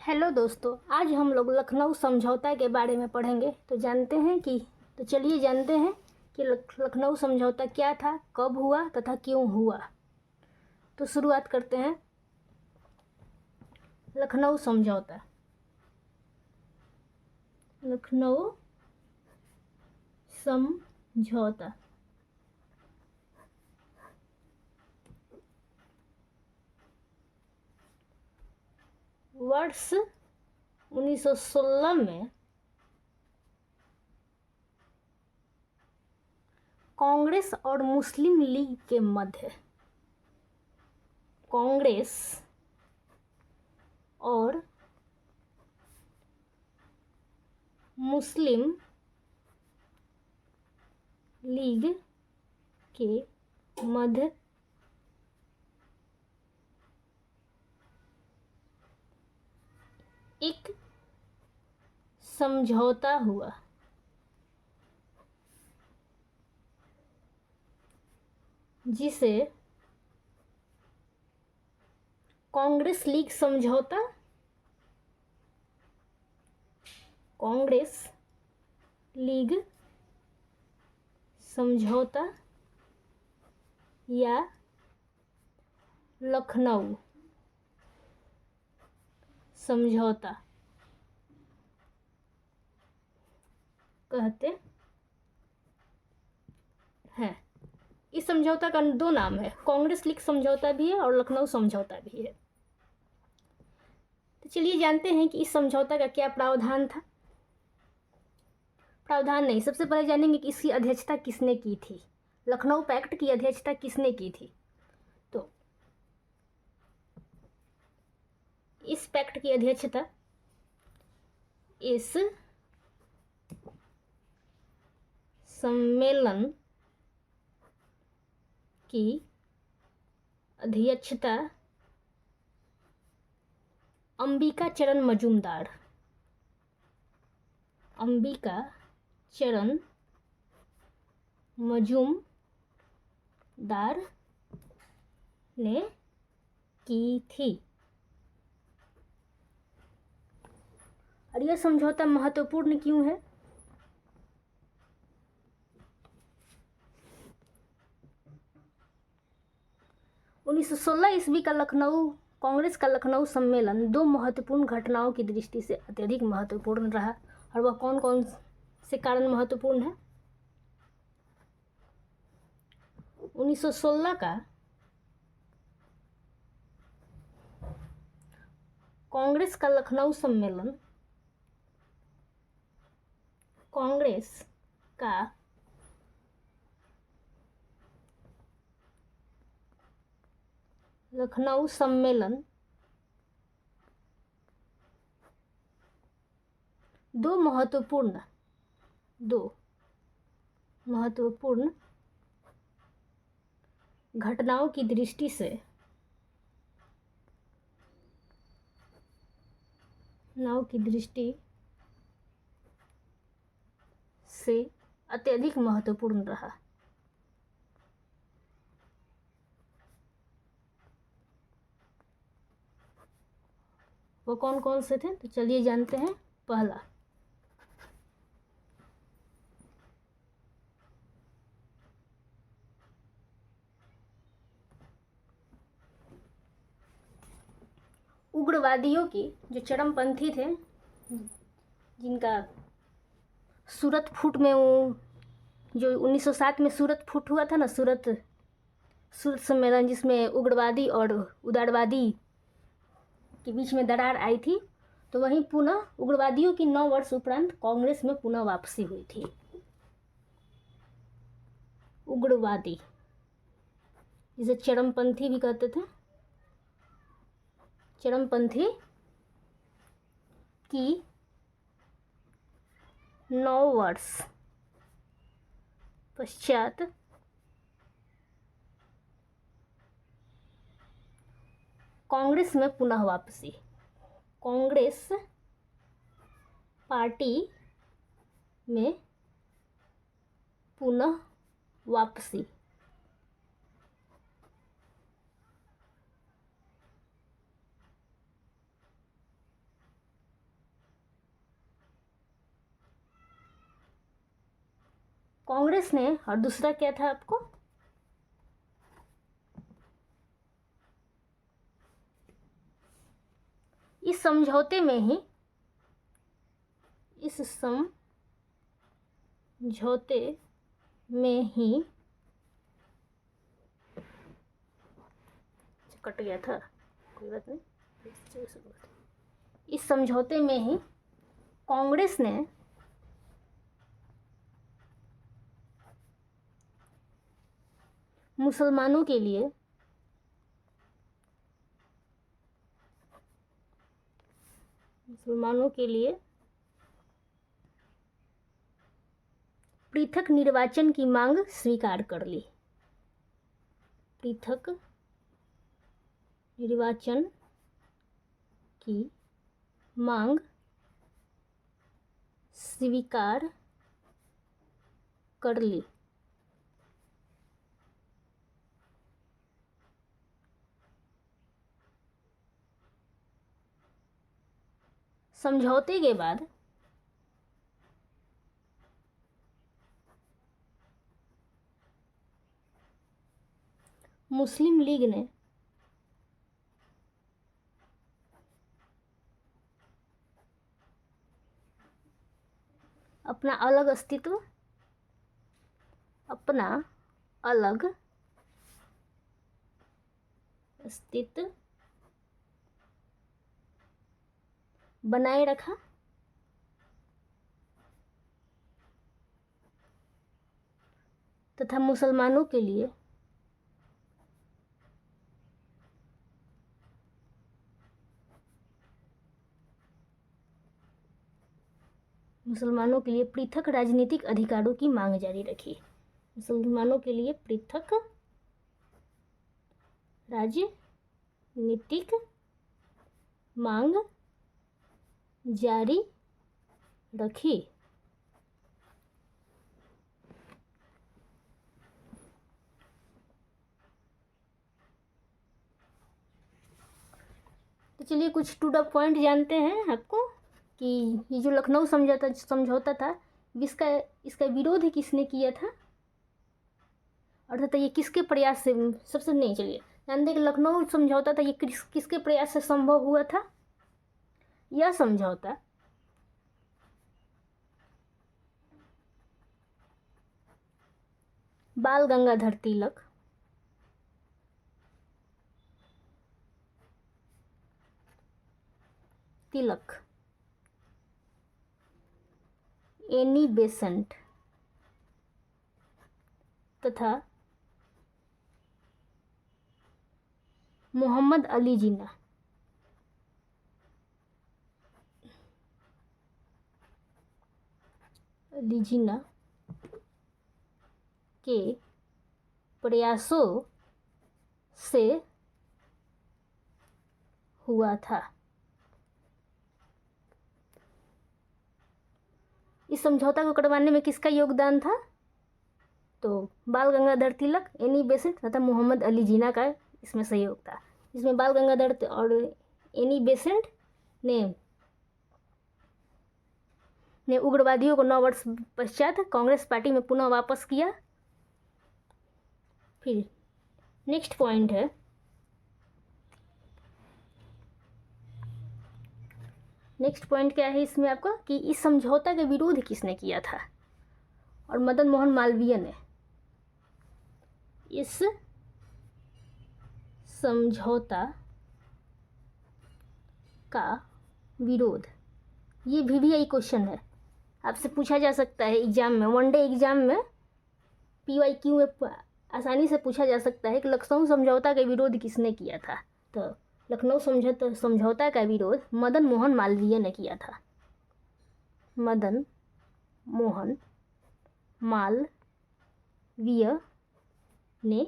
Hello दोस्तों, आज हम लोग लखनऊ समझौता के बारे में पढ़ेंगे। तो चलिए जानते हैं कि लखनऊ समझौता क्या था, कब हुआ तथा क्यों हुआ। तो शुरुआत करते हैं। लखनऊ समझौता। लखनऊ समझौता वर्ष 1916 में कांग्रेस और मुस्लिम लीग के मध्य कांग्रेस और मुस्लिम लीग के मध्य एक समझौता हुआ, जिसे कांग्रेस लीग समझौता, कांग्रेस लीग समझौता या लखनऊ समझौता कहते हैं। इस समझौता का दो नाम है, कांग्रेस लीग समझौता भी है और लखनऊ समझौता भी है। तो चलिए जानते हैं कि इस समझौता का क्या प्रावधान था। प्रावधान नहीं, सबसे पहले जानेंगे कि इसकी अध्यक्षता किसने की थी। लखनऊ पैक्ट की अध्यक्षता किसने की थी। तो इस पैक्ट की अध्यक्षता इस सम्मेलन की अध्यक्षता अंबिका चरण मजूमदार ने की थी। और यह समझौता महत्वपूर्ण क्यों है? ईस्वी का कांग्रेस का लखनऊ सम्मेलन दो महत्वपूर्ण घटनाओं की दृष्टि से अत्यधिक महत्वपूर्ण रहा। और वह कौन कौन से कारण महत्वपूर्ण है? 1916 का कांग्रेस का लखनऊ सम्मेलन कांग्रेस का लखनऊ सम्मेलन दो महत्वपूर्ण घटनाओं की दृष्टि से अत्यधिक महत्वपूर्ण रहा। वो कौन कौन से थे? तो चलिए जानते हैं। पहला, उग्रवादियों की जो चरमपंथी थे, जिनका सूरत फूट में जो 1907 में सूरत फूट हुआ था ना, सूरत सम्मेलन, जिसमें उग्रवादी और उदारवादी के बीच में दरार आई थी। तो वहीं पुनः उग्रवादियों की 9 वर्ष उपरांत कांग्रेस में पुनः वापसी हुई थी। उग्रवादी, जिसे चरमपंथी भी कहते थे, चरमपंथी की 9 वर्ष पश्चात कांग्रेस में पुनः वापसी, कांग्रेस पार्टी में पुनः वापसी। कांग्रेस ने, और दूसरा क्या था आपको, इस समझौते में ही कट गया था, कोई बात नहीं। इस समझौते में ही कांग्रेस ने मुसलमानों के लिए पृथक निर्वाचन की मांग स्वीकार कर ली। पृथक निर्वाचन की मांग स्वीकार कर ली। समझौते के बाद मुस्लिम लीग ने अपना अलग अस्तित्व बनाए रखा तथा मुसलमानों के लिए पृथक राजनीतिक अधिकारों की मांग जारी रखी। मुसलमानों के लिए पृथक राजनीतिक मांग जारी रखी। तो चलिए कुछ टू द पॉइंट जानते हैं आपको कि ये जो लखनऊ समझौता था, इसका विरोध किसने किया था, और तथा ये किसके प्रयास से, सबसे नहीं, चलिए जानते कि लखनऊ समझौता था, ये किसके प्रयास से संभव हुआ था। यह समझौता बाल गंगाधर तिलक, एनी बेसेंट तथा मोहम्मद अली जिन्ना के प्रयासों से हुआ था। इस समझौता को करवाने में किसका योगदान था, तो बाल गंगाधर तिलक, एनी बेसेंट तथा मोहम्मद अली जिन्ना का इसमें सहयोग था। इसमें बाल गंगाधर और एनी बेसेंट ने उग्रवादियों को 9 वर्ष पश्चात कांग्रेस पार्टी में पुनः वापस किया। फिर नेक्स्ट पॉइंट है, नेक्स्ट पॉइंट क्या है इसमें आपका, कि इस समझौता का विरोध किसने किया था, और मदन मोहन मालवीय ने इस समझौता का विरोध। ये VVI क्वेश्चन है, आपसे पूछा जा सकता है एग्जाम में, वनडे एग्जाम में PYQ में आसानी से पूछा जा सकता है कि लखनऊ समझौता का विरोध किसने किया था। तो लखनऊ समझौता का विरोध मदन मोहन मालवीय ने किया था। मदन मोहन मालवीय ने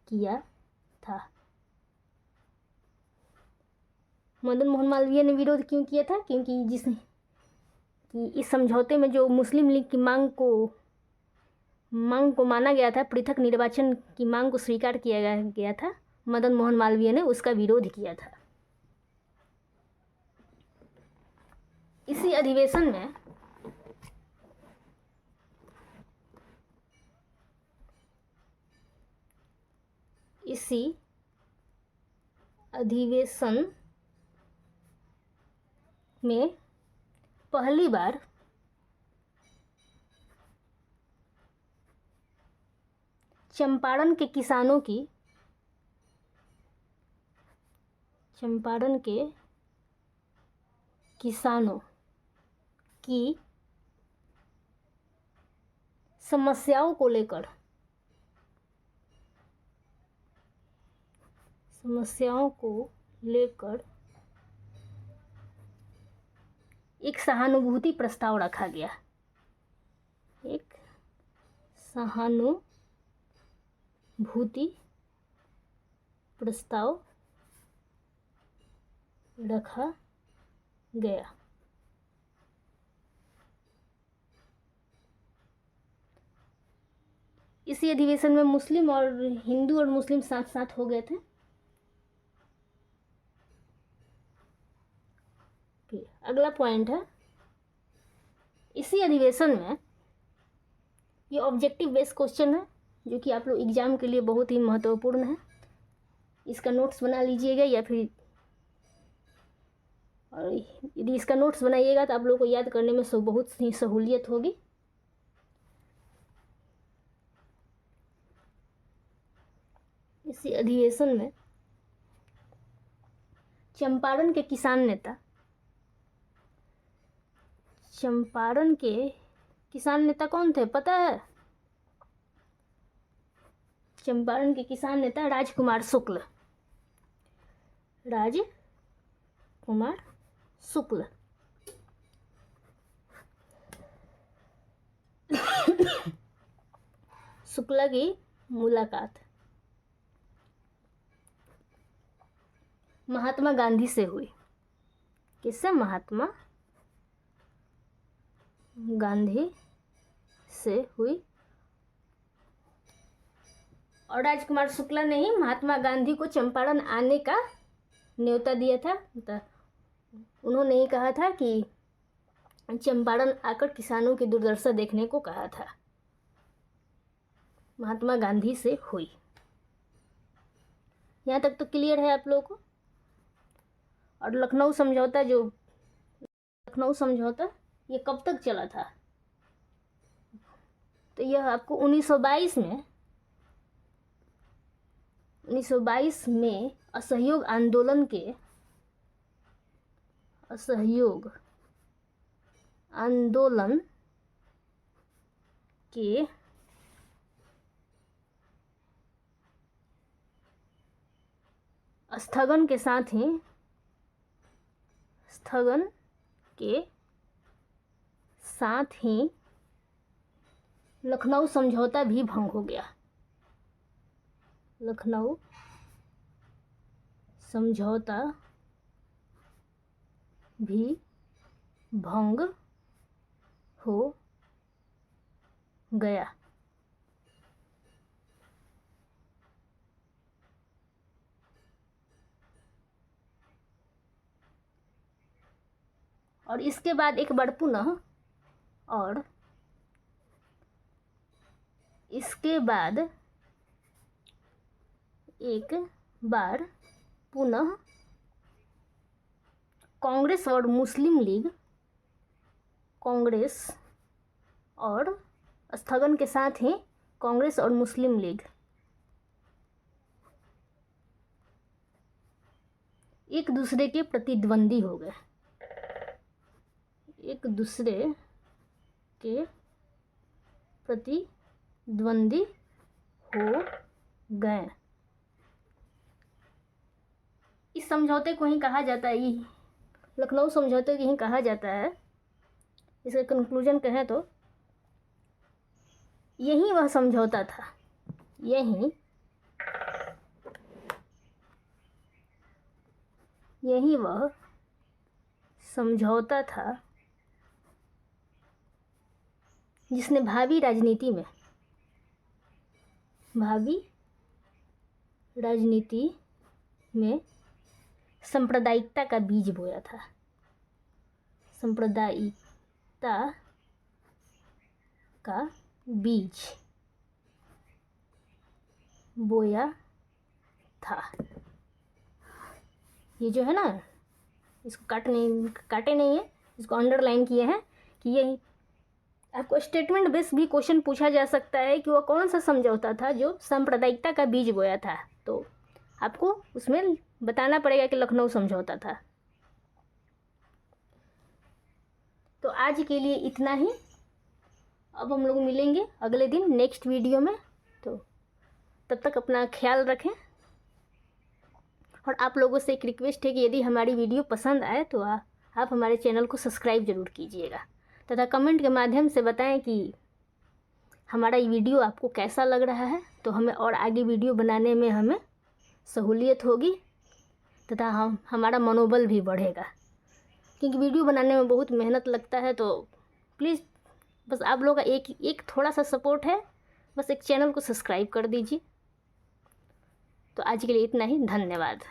किया था। मदन मोहन मालवीय ने विरोध क्यों किया था, क्योंकि कि इस समझौते में जो मुस्लिम लीग की मांग को माना गया था, पृथक निर्वाचन की मांग को स्वीकार किया गया था, मदन मोहन मालवीय ने उसका विरोध किया था। इसी अधिवेशन में इसी अधिवेशन में पहली बार चंपारण के किसानों की समस्याओं को लेकर एक सहानुभूति प्रस्ताव रखा गया। एक सहानुभूति प्रस्ताव रखा गया। इसी अधिवेशन में मुस्लिम और हिंदू और मुस्लिम साथ साथ हो गए थे। अगला पॉइंट है, इसी अधिवेशन में, ये ऑब्जेक्टिव बेस्ड क्वेश्चन है जो कि आप लोग एग्जाम के लिए बहुत ही महत्वपूर्ण है। इसका नोट्स बना लीजिएगा, या फिर और यदि इसका नोट्स बनाइएगा तो आप लोगों को याद करने में बहुत ही सहूलियत होगी। इसी अधिवेशन में चंपारण के किसान नेता कौन थे पता है? चंपारण के किसान नेता राजकुमार शुक्ल। शुक्ला की मुलाकात महात्मा गांधी से हुई। किससे? महात्मा गांधी से हुई। और राजकुमार शुक्ला ने ही महात्मा गांधी को चंपारण आने का न्योता दिया था। तो उन्होंने ही कहा था कि चंपारण आकर किसानों की दुर्दशा देखने को कहा था। महात्मा गांधी से हुई। यहाँ तक तो क्लियर है आप लोगों को। और लखनऊ समझौता ये कब तक चला था? तो यह आपको 1922 में असहयोग आंदोलन के स्थगन के साथ ही लखनऊ समझौता भी भंग हो गया। लखनऊ समझौता भी भंग हो गया। और इसके बाद एक बार पुनः कांग्रेस और स्थगन के साथ ही कांग्रेस और मुस्लिम लीग एक दूसरे के प्रतिद्वंदी हो गए। इस समझौते को ही कहा जाता है, लखनऊ समझौते को ही कहा जाता है। इसका कंक्लूजन कहें तो यही वह समझौता था, यही वह समझौता था जिसने भावी राजनीति में सांप्रदायिकता का बीज बोया था। सांप्रदायिकता का बीज बोया था। ये जो है ना, इसको काटे नहीं है, इसको अंडरलाइन किए हैं कि ये आपको स्टेटमेंट बेस भी क्वेश्चन पूछा जा सकता है कि वह कौन सा समझौता था जो सांप्रदायिकता का बीज बोया था। तो आपको उसमें बताना पड़ेगा कि लखनऊ समझौता था। तो आज के लिए इतना ही। अब हम लोग मिलेंगे अगले दिन नेक्स्ट वीडियो में। तो तब तक अपना ख्याल रखें। और आप लोगों से एक रिक्वेस्ट है कि यदि हमारी वीडियो पसंद आए तो आप हमारे चैनल को सब्सक्राइब ज़रूर कीजिएगा तथा कमेंट के माध्यम से बताएं कि हमारा ये वीडियो आपको कैसा लग रहा है। तो हमें और आगे वीडियो बनाने में हमें सहूलियत होगी तथा हमारा मनोबल भी बढ़ेगा, क्योंकि वीडियो बनाने में बहुत मेहनत लगता है। तो प्लीज़ बस आप लोगों का एक थोड़ा सा सपोर्ट है, बस एक चैनल को सब्सक्राइब कर दीजिए। तो आज के लिए इतना ही, धन्यवाद।